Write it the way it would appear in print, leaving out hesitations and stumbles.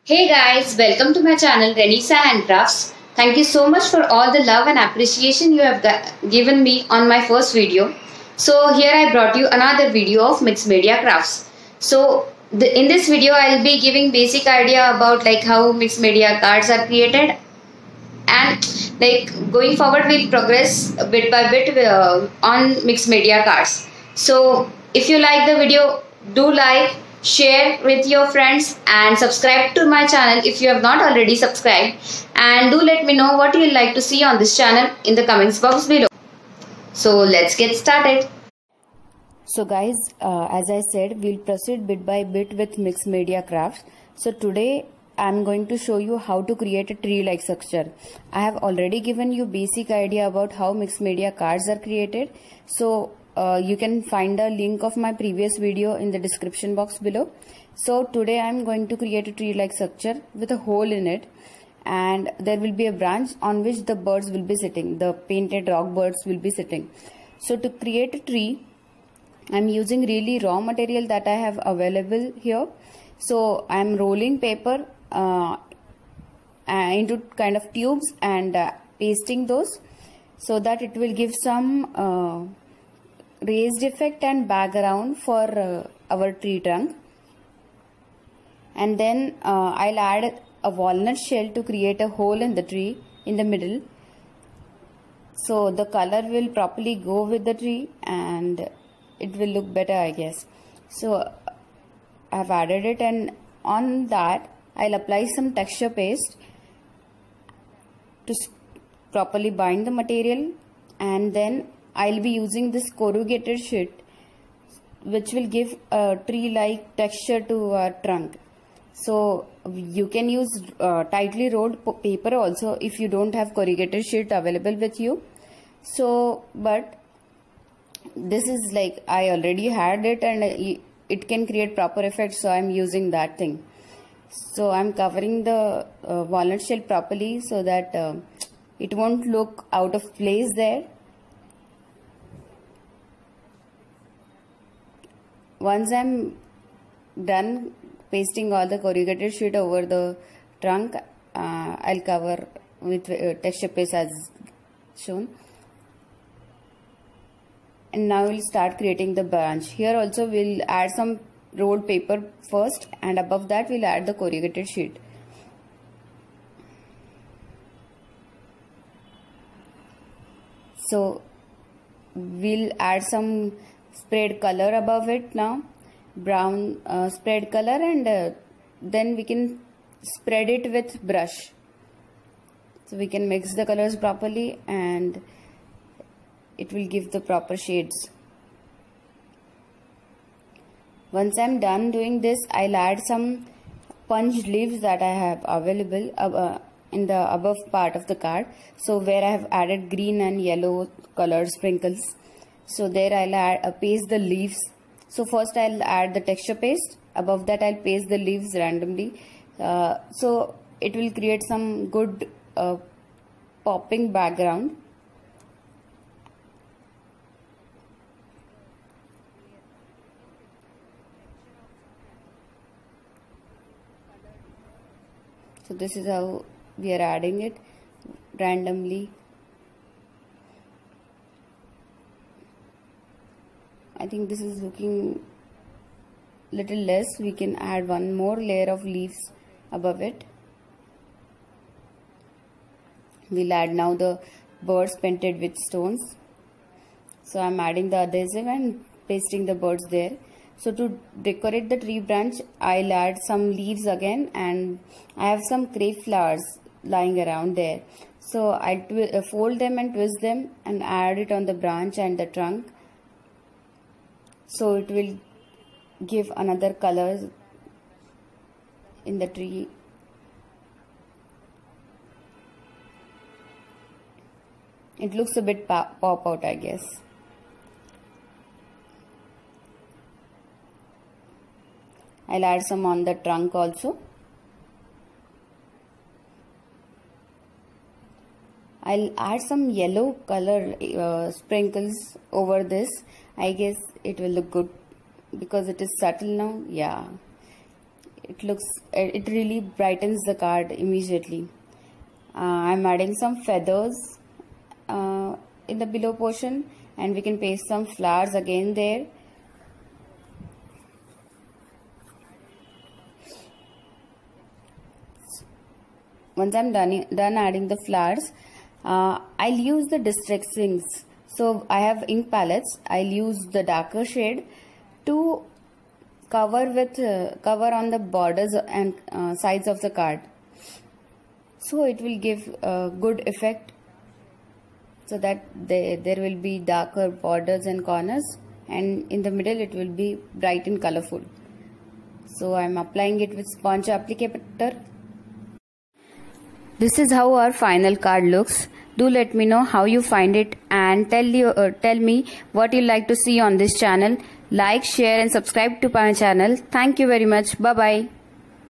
Hey guys, welcome to my channel Renisa Handcrafts. Thank you so much for all the love and appreciation you have given me on my first video. So here I brought you another video of Mixed Media Crafts. So in this video I'll be giving basic idea about how mixed media cards are created, and going forward we'll progress bit by bit on mixed media cards. So if you like the video, do like, share with your friends and subscribe to my channel if you have not already subscribed, and do let me know what you would like to see on this channel in the comments box below. So let's get started. So guys, as I said, we'll proceed bit by bit with mixed media crafts. So today I'm going to show you how to create a tree like structure. I have already given you basic idea about how mixed media cards are created. So you can find a link of my previous video in the description box below. So today I'm going to create a tree like structure with a hole in it, and there will be a branch on which the birds will be sitting. The painted rock birds will be sitting. So to create a tree, I'm using really raw material that I have available here. So I'm rolling paper into kind of tubes and pasting those so that it will give some raised effect and background for our tree trunk. And then I'll add a walnut shell to create a hole in the tree in the middle, so the color will properly go with the tree and it will look better, I guess. So I've added it, and on that I'll apply some texture paste to properly bind the material, and then I'll be using this corrugated sheet which will give a tree like texture to our trunk. So you can use tightly rolled paper also if you don't have corrugated sheet available with you. So but this is I already had it and it can create proper effect, so I'm using that thing. So I'm covering the walnut shell properly so that it won't look out of place there. Once I'm done pasting all the corrugated sheet over the trunk, I'll cover with texture paste as shown. And now we'll start creating the branch. Here also we'll add some rolled paper first, and above that we'll add the corrugated sheet. So we'll add some sprayed color above it now, brown sprayed color, and then we can spread it with brush. So we can mix the colors properly and it will give the proper shades. Once I'm done doing this, I'll add some punched leaves that I have available in the above part of the card. So where I have added green and yellow color sprinkles, so there I'll paste the leaves. So first I'll add the texture paste. Above that I'll paste the leaves randomly. So it will create some good popping background. So this is how we are adding it randomly. I think this is looking little less. We can add one more layer of leaves above it. We'll add now the birds painted with stones. So I'm adding the adhesive and pasting the birds there. So to decorate the tree branch, I'll add some leaves again, and I have some crepe flowers lying around there. So I'll fold them and twist them and add it on the branch and the trunk. So it will give another color in the tree. It looks a bit pop out, I guess. I'll add some on the trunk also. I'll add some yellow color sprinkles over this. I guess it will look good because it is subtle now. Yeah, it really brightens the card immediately. I'm adding some feathers in the below portion, and we can paste some flowers again there. Once I'm done adding the flowers, I'll use the distress inks. So I have ink palettes. I'll use the darker shade to cover on the borders and sides of the card. So it will give a good effect, so that there will be darker borders and corners, and in the middle it will be bright and colorful. So I'm applying it with sponge applicator. This is how our final card looks. Do let me know how you find it, and tell me what you like to see on this channel. Like, share and subscribe to my channel. Thank you very much. Bye bye.